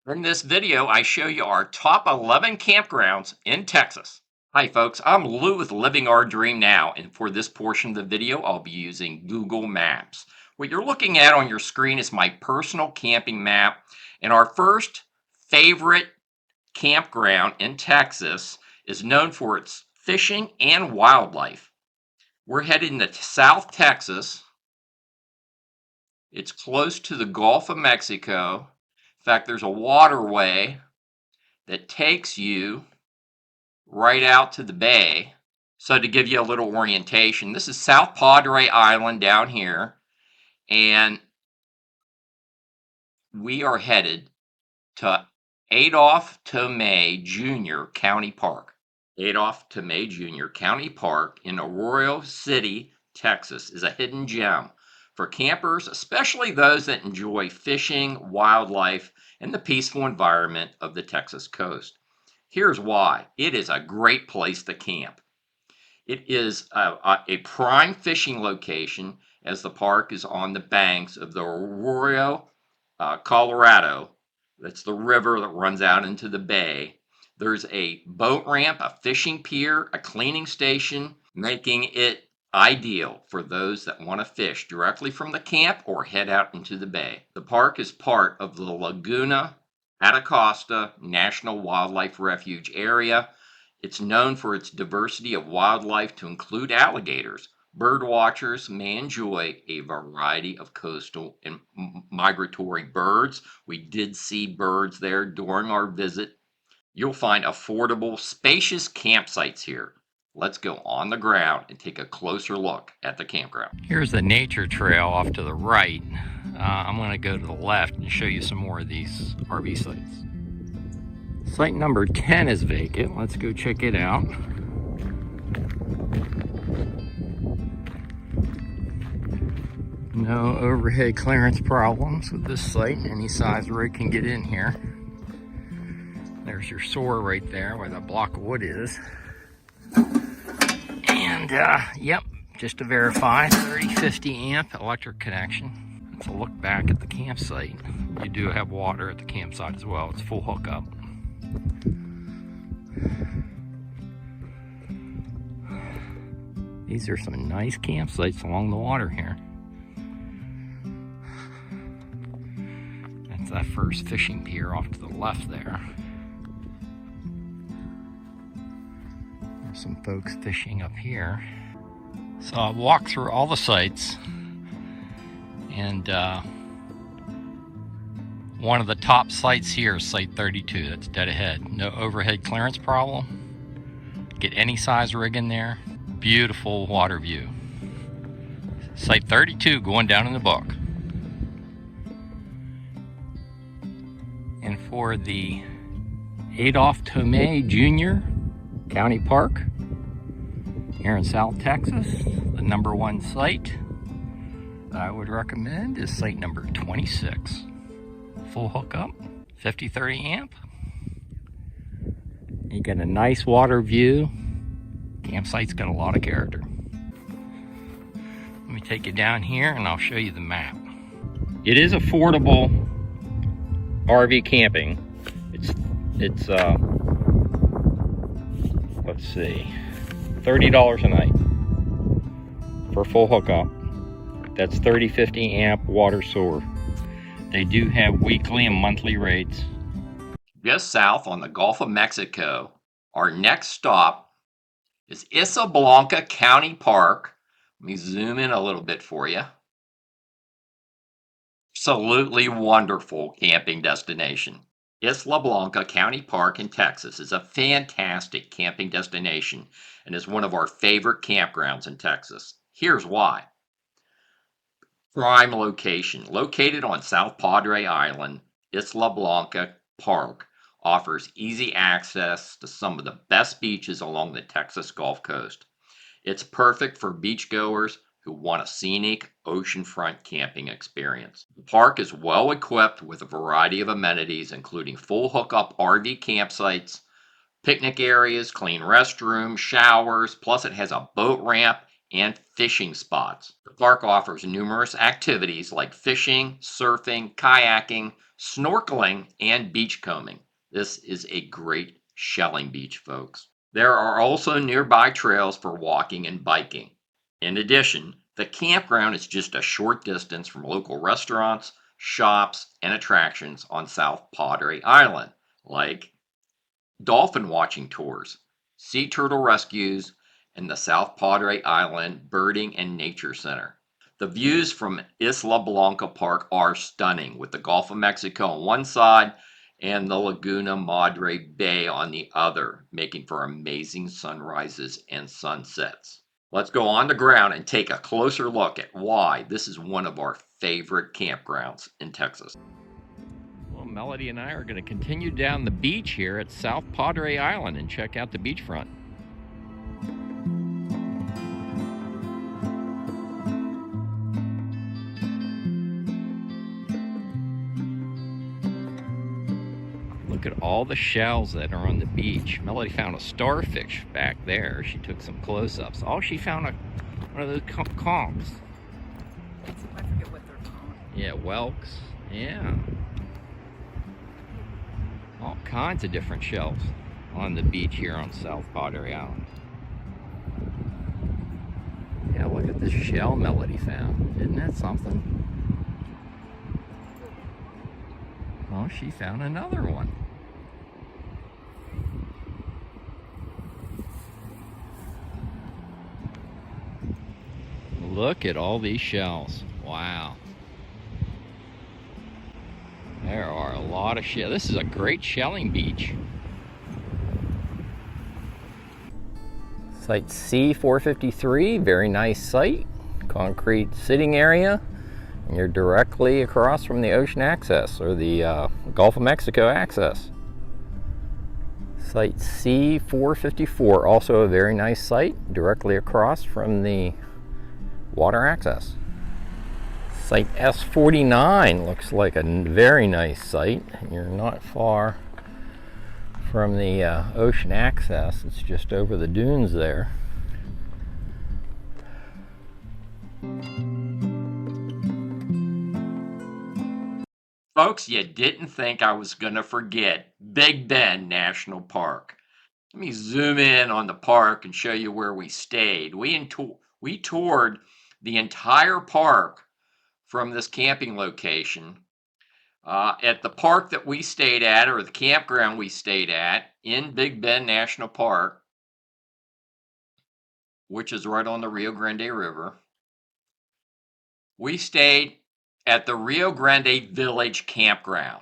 In this video, I show you our top 11 campgrounds in Texas. Hi folks, I'm Lou with Living Our Dream Now, and for this portion of the video, I'll be using Google Maps. What you're looking at on your screen is my personal camping map, and our first favorite campground in Texas is known for its fishing and wildlife. We're headed into South Texas. It's close to the Gulf of Mexico. In fact, there's a waterway that takes you right out to the bay. So to give you a little orientation, this is South Padre Island down here, and we are headed to Adolph Tomei Jr. County Park. Adolph Tomei Jr. County Park in Arroyo City, Texas is a hidden gem for campers, especially those that enjoy fishing, wildlife, and the peaceful environment of the Texas coast. Here's why. It is a great place to camp. It is a prime fishing location as the park is on the banks of the Arroyo, Colorado. That's the river that runs out into the bay. There's a boat ramp, a fishing pier, a cleaning station, making it ideal for those that want to fish directly from the camp or head out into the bay. The park is part of the Laguna Atacosta National Wildlife Refuge area. It's known for its diversity of wildlife to include alligators. Bird watchers may enjoy a variety of coastal and migratory birds. We did see birds there during our visit. You'll find affordable, spacious campsites here. Let's go on the ground and take a closer look at the campground. Here's the nature trail off to the right. I'm going to go to the left and show you some more of these RV sites. Site number 10 is vacant. Let's go check it out. No overhead clearance problems with this site. Any size rig can get in here. There's your soar right there where that block of wood is. And yep, just to verify, 3050 amp electric connection. Let's look back at the campsite. You do have water at the campsite as well. It's full hookup. These are some nice campsites along the water here. That's that first fishing pier off to the left there. There's some folks fishing up here. So I've walked through all the sites, and one of the top sites here is Site 32. That's dead ahead. No overhead clearance problem. Get any size rig in there. Beautiful water view. Site 32 going down in the book. And for the Adolph Tomei Jr. County Park here in South Texas, the #1 site that I would recommend is site number 26. Full hookup, 5030 amp. You get a nice water view. Campsite's got a lot of character. Let me take you down here and I'll show you the map. It is affordable RV camping. It's let's see, $30 a night for full hookup. That's 3050 amp water soar. They do have weekly and monthly rates. Just south on the Gulf of Mexico, our next stop is Isla Blanca County Park. Let me zoom in a little bit for you. Absolutely wonderful camping destination. Isla Blanca County Park in Texas is a fantastic camping destination and is one of our favorite campgrounds in Texas. Here's why. Prime location. Located on South Padre Island, Isla Blanca Park offers easy access to some of the best beaches along the Texas Gulf Coast. It's perfect for beachgoers who want a scenic oceanfront camping experience. The park is well equipped with a variety of amenities, including full hookup RV campsites, picnic areas, clean restrooms, showers, plus it has a boat ramp and fishing spots. The park offers numerous activities like fishing, surfing, kayaking, snorkeling, and beachcombing. This is a great shelling beach, folks. There are also nearby trails for walking and biking. In addition, the campground is just a short distance from local restaurants, shops, and attractions on South Padre Island, like dolphin watching tours, sea turtle rescues, and the South Padre Island Birding and Nature Center. The views from Isla Blanca Park are stunning, with the Gulf of Mexico on one side and the Laguna Madre Bay on the other, making for amazing sunrises and sunsets. Let's go on the ground and take a closer look at why this is one of our favorite campgrounds in Texas. Well, Melody and I are going to continue down the beach here at South Padre Island and check out the beachfront. Look at all the shells that are on the beach. Melody found a starfish back there. She took some close-ups. Oh, she found one of those conchs. I forget what they're called. Yeah, whelks. Yeah. All kinds of different shells on the beach here on South Padre Island. Yeah, look at this shell Melody found. Isn't that something? Oh, she found another one. Look at all these shells. Wow. There are a lot of shells. This is a great shelling beach. Site C453, very nice site. Concrete sitting area. And you're directly across from the ocean access, or the Gulf of Mexico access. Site C454, also a very nice site, directly across from the water access. Site S49 looks like a very nice site. You're not far from the ocean access. It's just over the dunes there. Folks, you didn't think I was going to forget Big Bend National Park. Let me zoom in on the park and show you where we stayed. We toured the entire park from this camping location. At the park that we stayed at, or the campground we stayed at in Big Bend National Park, which is right on the Rio Grande River, we stayed at the Rio Grande Village Campground.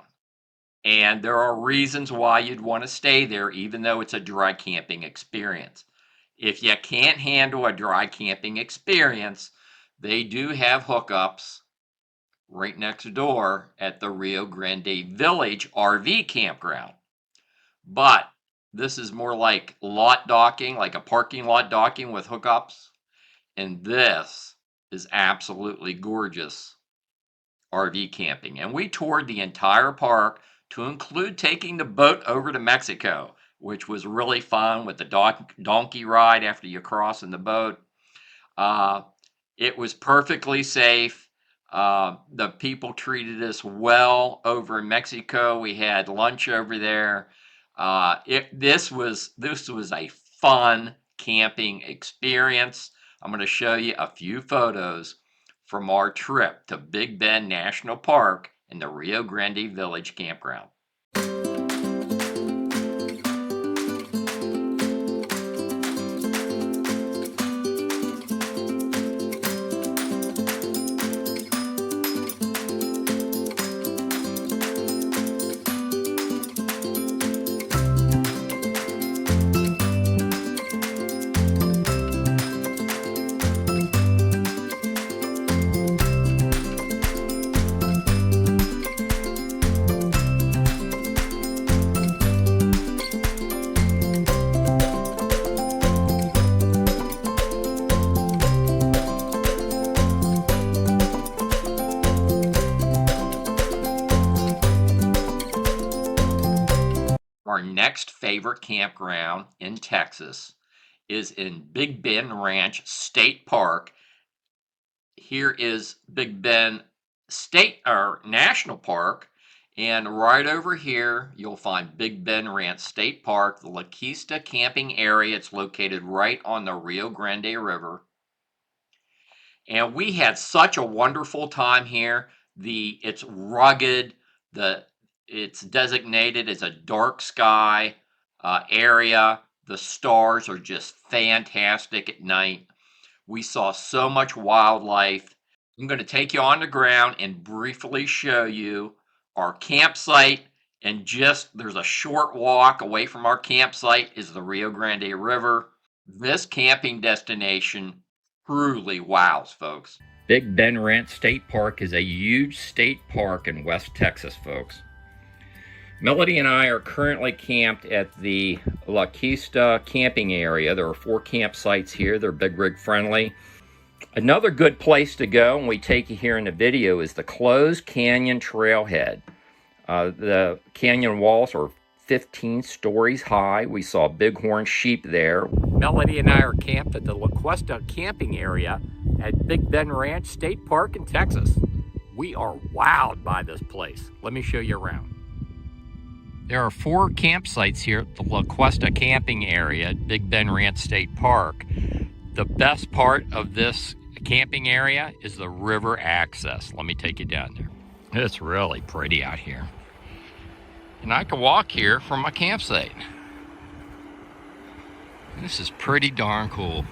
And there are reasons why you'd want to stay there, even though it's a dry camping experience. If you can't handle a dry camping experience, they do have hookups right next door at the Rio Grande Village RV Campground. But this is more like lot docking, like a parking lot docking with hookups. And this is absolutely gorgeous RV camping. And we toured the entire park to include taking the boat over to Mexico, which was really fun with the donkey ride after you cross in the boat. It was perfectly safe. The people treated us well over in Mexico. We had lunch over there. This was a fun camping experience. I'm going to show you a few photos from our trip to Big Bend National Park in the Rio Grande Village Campground. Our next favorite campground in Texas is in Big Bend Ranch State Park. Here is Big Bend State or National Park, And right over here, you'll find Big Bend Ranch State Park, the La Quista camping area. It's located right on the Rio Grande River. And we had such a wonderful time here. It's rugged. It's designated as a dark sky area. The stars are just fantastic at night. We saw so much wildlife. I'm going to take you on the ground and briefly show you our campsite. And just there's a short walk away from our campsite is the Rio Grande River. This camping destination truly wows, folks. Big Bend Ranch State Park is a huge state park in West Texas, folks. Melody and I are currently camped at the La Quista camping area. There are 4 campsites here. They're big rig friendly. Another good place to go, and we take you here in the video, is the Closed Canyon Trailhead. The canyon walls are 15 stories high. We saw bighorn sheep there. Melody and I are camped at the La Quista camping area at Big Bend Ranch State Park in Texas. We are wowed by this place. Let me show you around. There are 4 campsites here at the La Quista camping area at Big Bend Ranch State Park. The best part of this camping area is the river access. Let me take you down there. It's really pretty out here. And I can walk here from my campsite. This is pretty darn cool.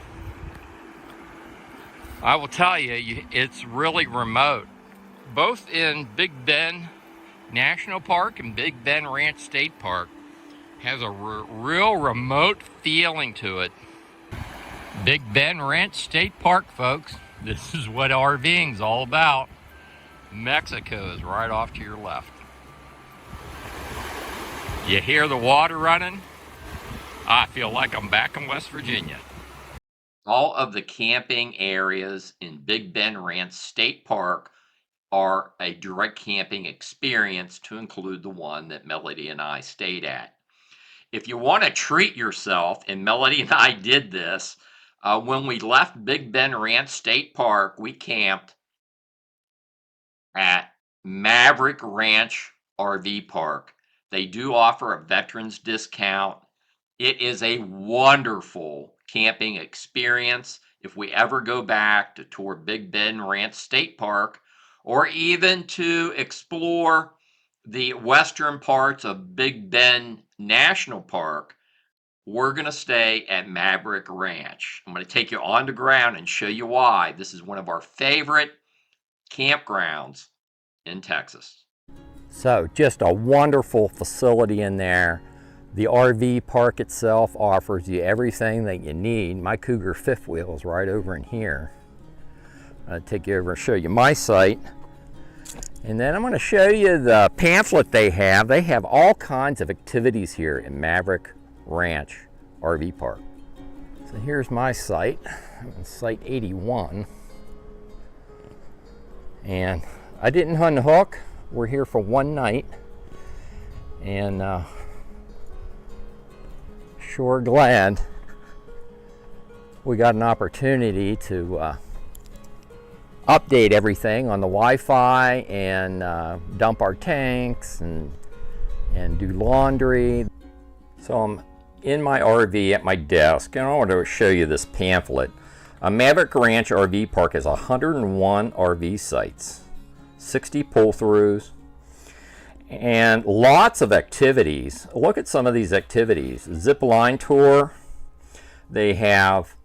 I will tell you, it's really remote. Both in Big Bend National Park and Big Bend Ranch State Park has a real remote feeling to it. Big Bend Ranch State Park, folks. This is what RVing's all about. Mexico is right off to your left. You hear the water running? I feel like I'm back in West Virginia. All of the camping areas in Big Bend Ranch State Park are a direct camping experience, to include the one that Melody and I stayed at. If you want to treat yourself, and Melody and I did this, when we left Big Bend Ranch State Park, we camped at Maverick Ranch RV Park. They do offer a veterans discount. It is a wonderful camping experience. If we ever go back to tour Big Bend Ranch State Park, or even to explore the western parts of Big Bend National Park, we're going to stay at Maverick Ranch. I'm going to take you on the ground and show you why. This is one of our favorite campgrounds in Texas. So just a wonderful facility in there. The RV park itself offers you everything that you need. My Cougar fifth wheel is right over in here. I'll take you over and show you my site. And then I'm going to show you the pamphlet they have. They have all kinds of activities here in Maverick Ranch RV Park. So here's my site. I'm on site 81. And I didn't hunt the hook. We're here for one night. And sure glad we got an opportunity to update everything on the Wi-Fi and dump our tanks and do laundry. So I'm in my RV at my desk, and I want to show you this pamphlet. Maverick Ranch RV Park has 101 RV sites, 60 pull-throughs, and lots of activities. Look at some of these activities. Zip line tour. They have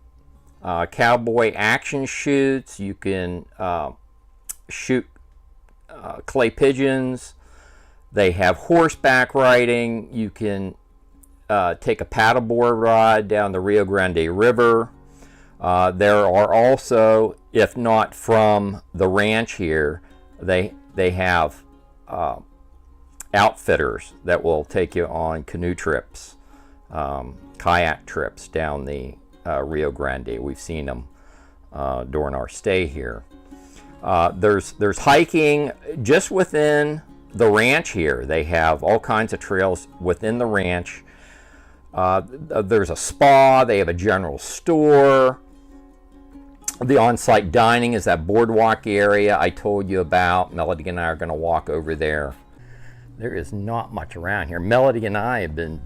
cowboy action shoots. You can shoot clay pigeons. They have horseback riding. You can take a paddleboard ride down the Rio Grande River. There are also, if not from the ranch here, they have outfitters that will take you on canoe trips, kayak trips down the Rio Grande. We've seen them during our stay here. There's hiking just within the ranch here. They have all kinds of trails within the ranch. There's a spa. They have a general store. The on-site dining is that boardwalk area I told you about. Melody and I are going to walk over there. There is not much around here. Melody and I have been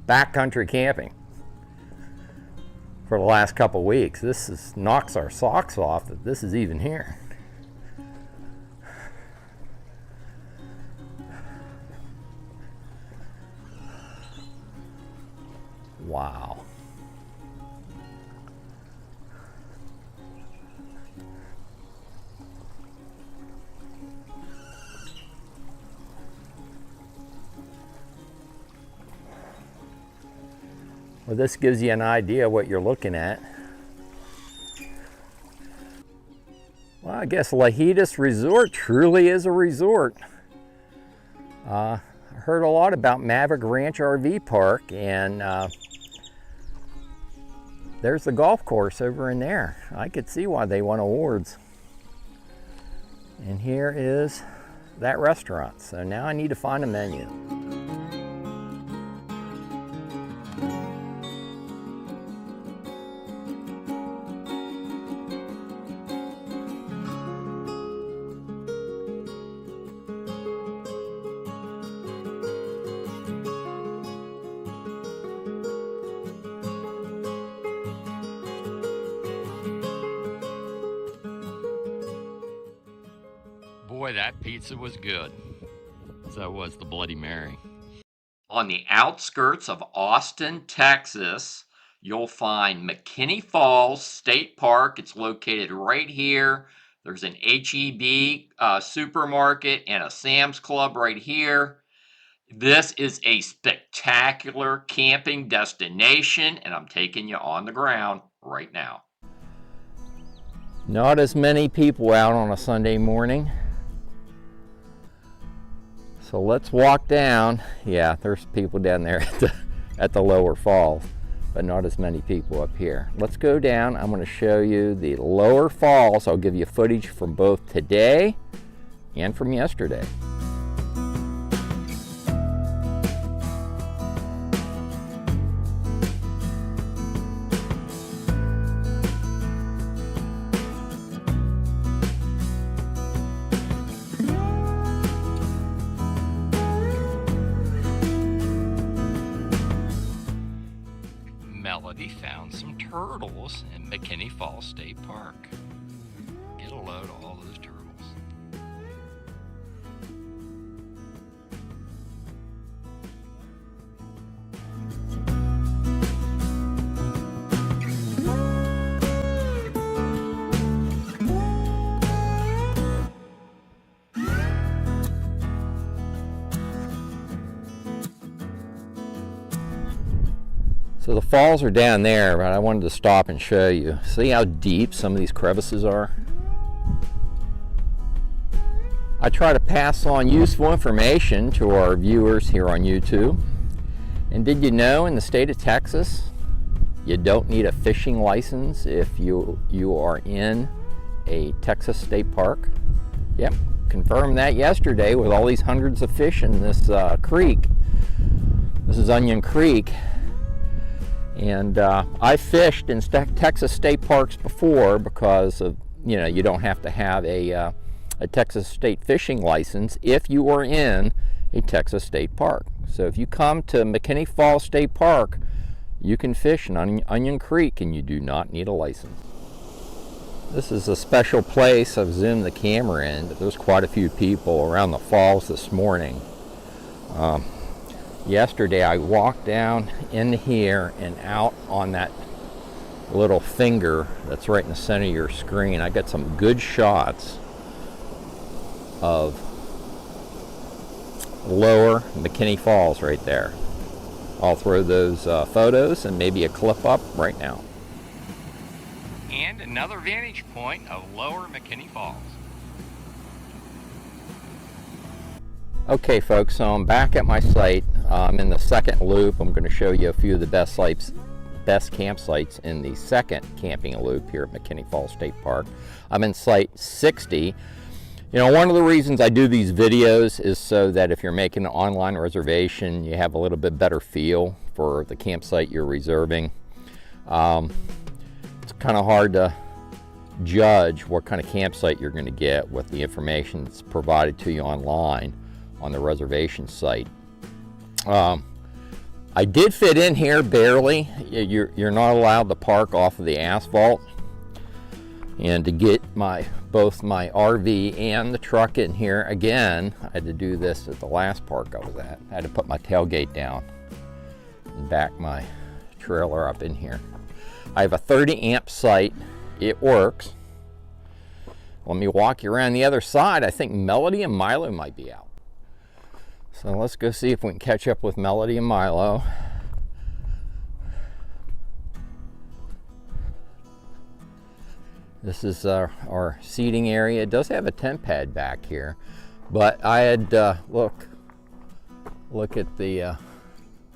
backcountry camping for the last couple weeks. Knocks our socks off that this is even here. Wow. Well, this gives you an idea of what you're looking at. Well, I guess Lajitas Resort truly is a resort. I heard a lot about Maverick Ranch RV Park, and there's the golf course over in there. I could see why they won awards. And here is that restaurant. So now I need to find a menu. Boy, that pizza was good. So was the Bloody Mary. On the outskirts of Austin, Texas, you'll find McKinney Falls State Park. It's located right here. There's an H-E-B supermarket and a Sam's Club right here. This is a spectacular camping destination, and I'm taking you on the ground right now. Not as many people out on a Sunday morning. So let's walk down. Yeah, there's people down there at the lower falls, but not as many people up here. Let's go down. I'm going to show you the lower falls. I'll give you footage from both today and from yesterday. Melody found some turtles in McKinney Falls State Park. Get a load of all those turtles. So the falls are down there, but I wanted to stop and show you. See how deep some of these crevices are? I try to pass on useful information to our viewers here on YouTube. And did you know in the state of Texas, you don't need a fishing license if you are in a Texas state park? Yep, confirmed that yesterday with all these hundreds of fish in this creek. This is Onion Creek. And I fished in Texas state parks before because of, you don't have to have a Texas state fishing license if you are in a Texas state park. So if you come to McKinney Falls State Park, you can fish in Onion Creek and you do not need a license. This is a special place. I've zoomed the camera in, but there's quite a few people around the falls this morning. Yesterday I walked down in here and out on that little finger that's right in the center of your screen. I got some good shots of lower McKinney Falls right there. I'll throw those photos and maybe a clip up right now. And another vantage point of lower McKinney Falls. Okay folks, so I'm back at my site. I'm in the second loop. I'm going to show you a few of the best campsites in the second camping loop here at McKinney Falls State Park. I'm in site 60. One of the reasons I do these videos is so that if you're making an online reservation, you have a little bit better feel for the campsite you're reserving. It's kind of hard to judge what kind of campsite you're going to get with the information that's provided to you online on the reservation site. I did fit in here barely. You're not allowed to park off of the asphalt. And to get both my RV and the truck in here, again, I had to do this at the last park I was at. I had to put my tailgate down and back my trailer up in here. I have a 30 amp site. It works. Let me walk you around the other side. I think Melody and Milo might be out. So let's go see if we can catch up with Melody and Milo. This is our seating area. It does have a tent pad back here, but I had look at the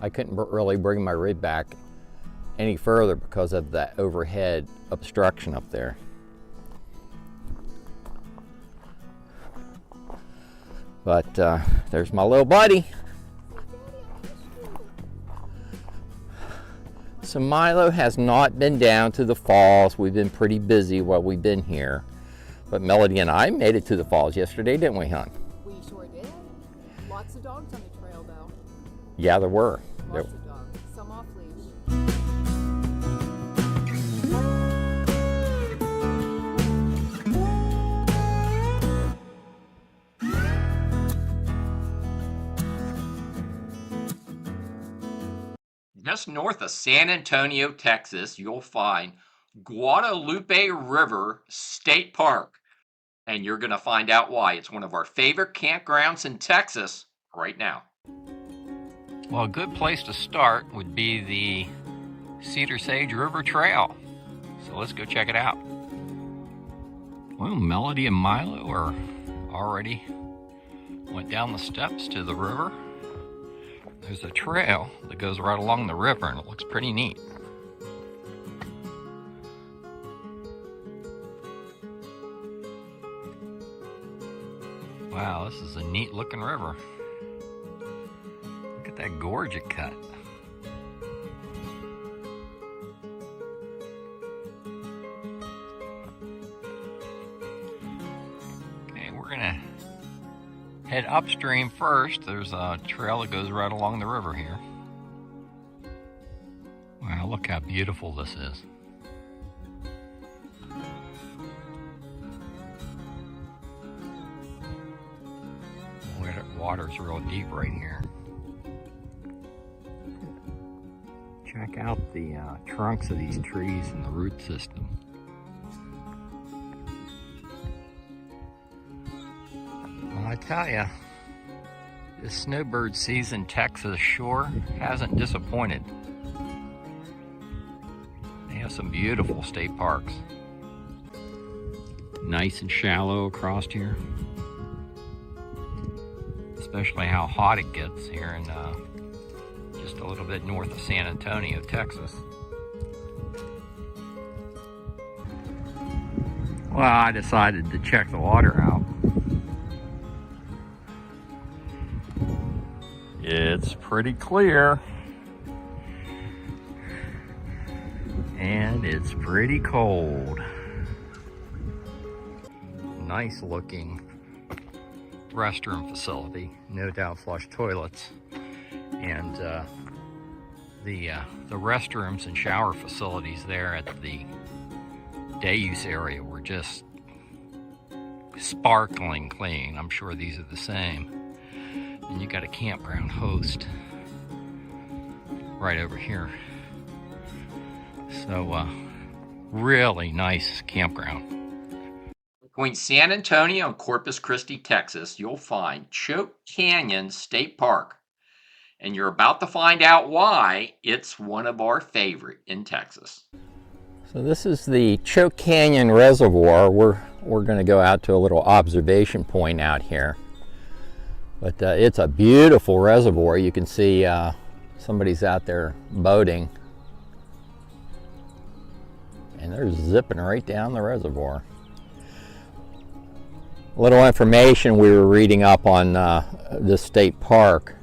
I couldn't really bring my rig back any further because of that overhead obstruction up there. But there's my little buddy. So Milo has not been down to the falls. We've been pretty busy while we've been here. But Melody and I made it to the falls yesterday, didn't we, hon? We sure did. Lots of dogs on the trail, though. Yeah, there were. Lots of dogs. Some off leash. Just north of San Antonio, Texas, you'll find Guadalupe River State Park. And you're going to find out why. It's one of our favorite campgrounds in Texas right now. Well, a good place to start would be the Cedar Sage River Trail. So let's go check it out. Well, Melody and Milo are already went down the steps to the river. There's a trail that goes right along the river, and it looks pretty neat. Wow, this is a neat looking river. Look at that gorge it cut. Okay, we're gonna head upstream first. There's a trail that goes right along the river here. Wow, look how beautiful this is. Water's real deep right here. Check out the trunks of these trees and the root system. Well, I tell you, this snowbird season Texas sure hasn't disappointed. They have some beautiful state parks. Nice and shallow across here. Especially how hot it gets here in just a little bit north of San Antonio, Texas. Well, I decided to check the water out. It's pretty clear. And it's pretty cold. Nice looking restroom facility, no doubt flush toilets, and the restrooms and shower facilities there at the day use area were just sparkling clean. I'm sure these are the same. And you got a campground host right over here. So really nice campground. Between San Antonio and Corpus Christi, Texas, you'll find Choke Canyon State Park. And you're about to find out why it's one of our favorite in Texas. So this is the Choke Canyon Reservoir. We're going to go out to a little observation point out here. But it's a beautiful reservoir. You can see somebody's out there boating. And they're zipping right down the reservoir. A little information we were reading up on this state park,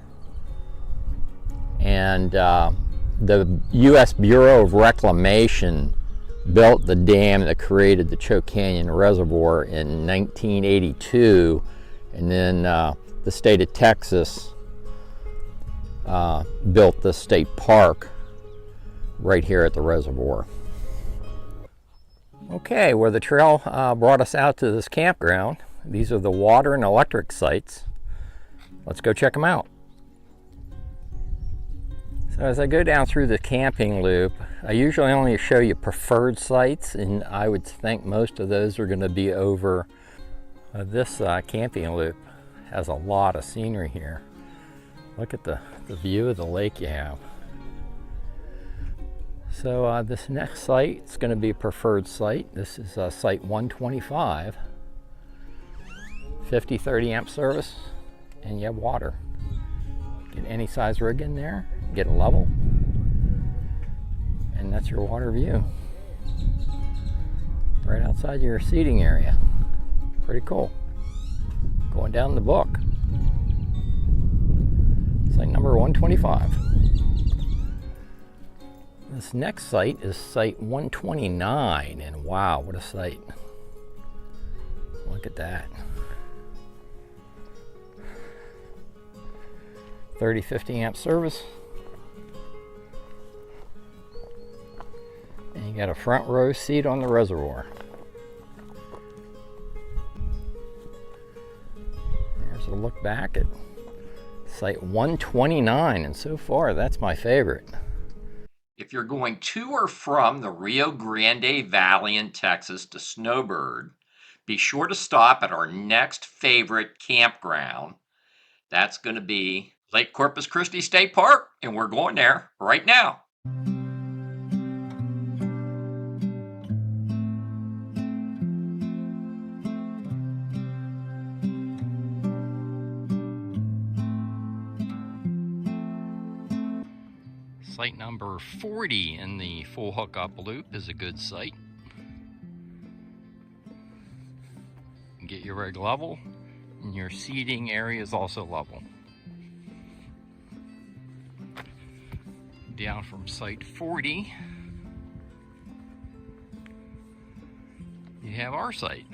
and the U.S. Bureau of Reclamation built the dam that created the Choke Canyon Reservoir in 1982, and then the state of Texas built the state park right here at the reservoir. Okay, where the trail brought us out to this campground, these are the water and electric sites. Let's go check them out. So as I go down through the camping loop, I usually only show you preferred sites, and I would think most of those are going to be over. This camping loop has a lot of scenery here. Look at the view of the lake you have. So this next site is going to be a preferred site. This is site 125, 50-30 amp service, and you have water. Get any size rig in there, get a level, and that's your water view. Right outside your seating area. Pretty cool. Going down the book. Site number 125. This next site is site 129, and wow, what a site. Look at that. 30-50 amp service. And you got a front row seat on the reservoir. There's a look back at site 129, and so far that's my favorite. If you're going to or from the Rio Grande Valley in Texas to Snowbird, be sure to stop at our next favorite campground. That's going to be Lake Corpus Christi State Park, and we're going there right now. Site number 40 in the full hookup loop is a good site. Get your rig level, and your seating area is also level. Down from site 40, you have our site,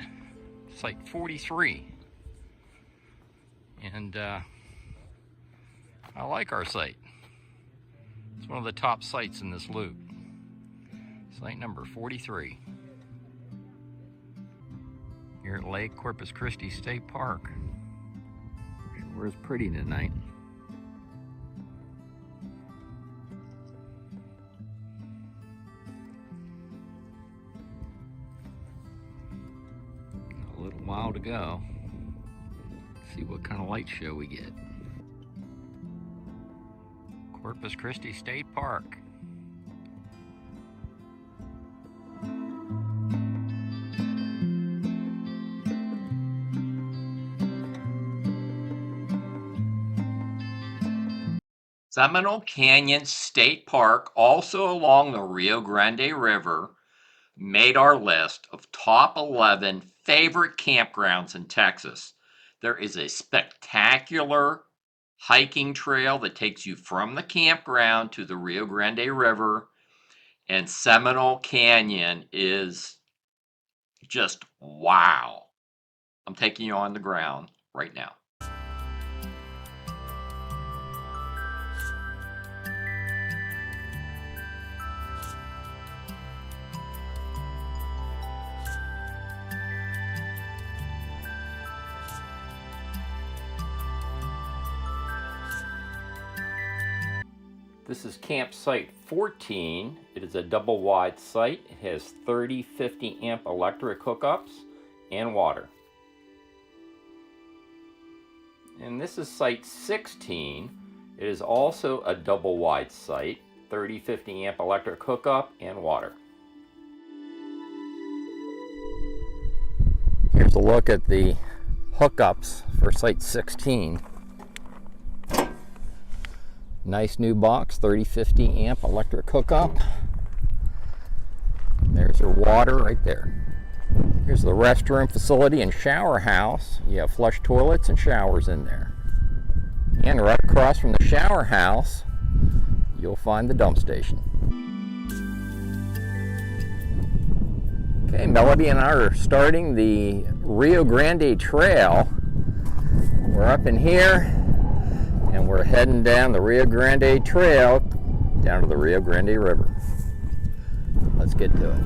site 43. And I like our site. It's one of the top sites in this loop. Site number 43. Here at Lake Corpus Christi State Park. Sure is pretty tonight. A little while to go. See what kind of light show we get. Corpus Christi State Park. Seminole Canyon State Park, also along the Rio Grande River, made our list of top 11 favorite campgrounds in Texas. There is a spectacular hiking trail that takes you from the campground to the Rio Grande River, and Seminole Canyon is just wow. I'm taking you on the ground right now. This is campsite 14. It is a double wide site. It has 30-50 amp electric hookups and water. And this is site 16. It is also a double wide site, 30-50 amp electric hookup and water. Here's a look at the hookups for site 16. Nice new box, 30-50 amp electric hookup. There's your water right there. Here's the restroom facility and shower house. You have flush toilets and showers in there. And right across from the shower house, you'll find the dump station. Okay, Melody and I are starting the Rio Grande Trail. We're up in here and we're heading down the Rio Grande Trail down to the Rio Grande River. Let's get to it.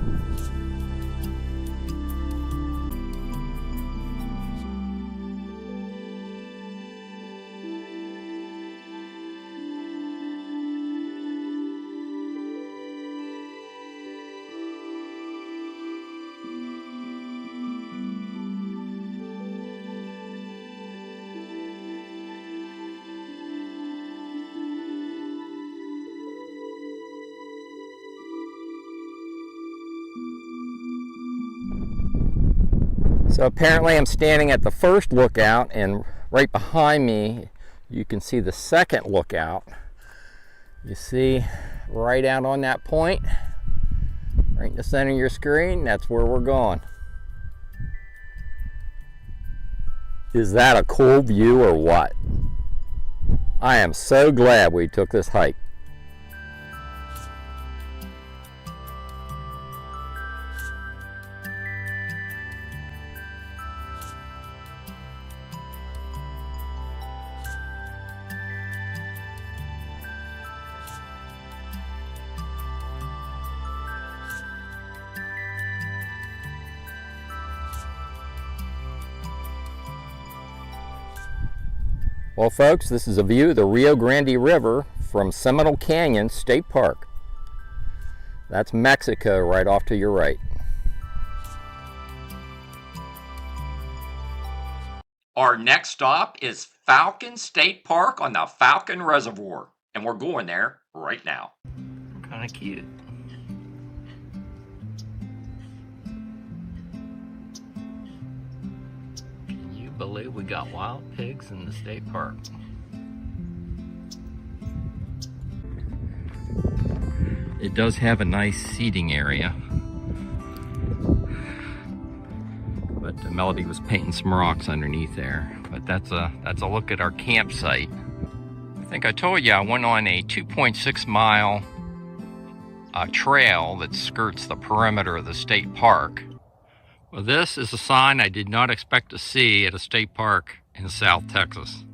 So apparently I'm standing at the first lookout, and right behind me you can see the second lookout. You see right out on that point, right in the center of your screen, that's where we're going. Is that a cool view or what? I am so glad we took this hike. Well, folks, this is a view of the Rio Grande River from Seminole Canyon State Park. That's Mexico right off to your right. Our next stop is Falcon State Park on the Falcon Reservoir, and we're going there right now. Kind of cute. Can you believe we got wild pigs in the state park? It does have a nice seating area, but Melody was painting some rocks underneath there. But that's a look at our campsite. I think I told you I went on a 2.6 mile trail that skirts the perimeter of the state park. Well, this is a sign I did not expect to see at a state park in South Texas.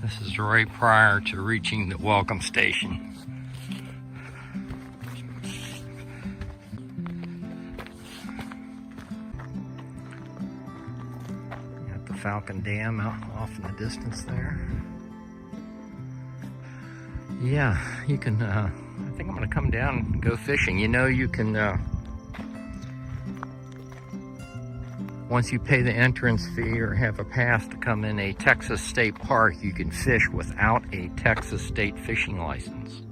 This is right prior to reaching the welcome station. Got the Falcon Dam out off in the distance there. Yeah, you can, I think I'm gonna come down and go fishing. You know, you can, once you pay the entrance fee or have a pass to come in a Texas state park, you can fish without a Texas state fishing license.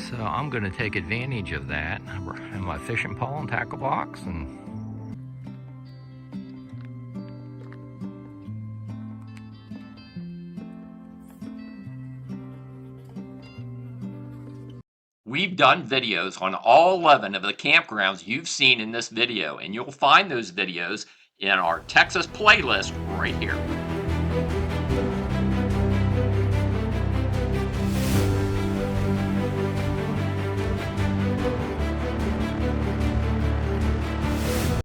So I'm gonna take advantage of that. I have my fishing pole and tackle box, and We've done videos on all 11 of the campgrounds you've seen in this video, and you'll find those videos in our Texas playlist right here.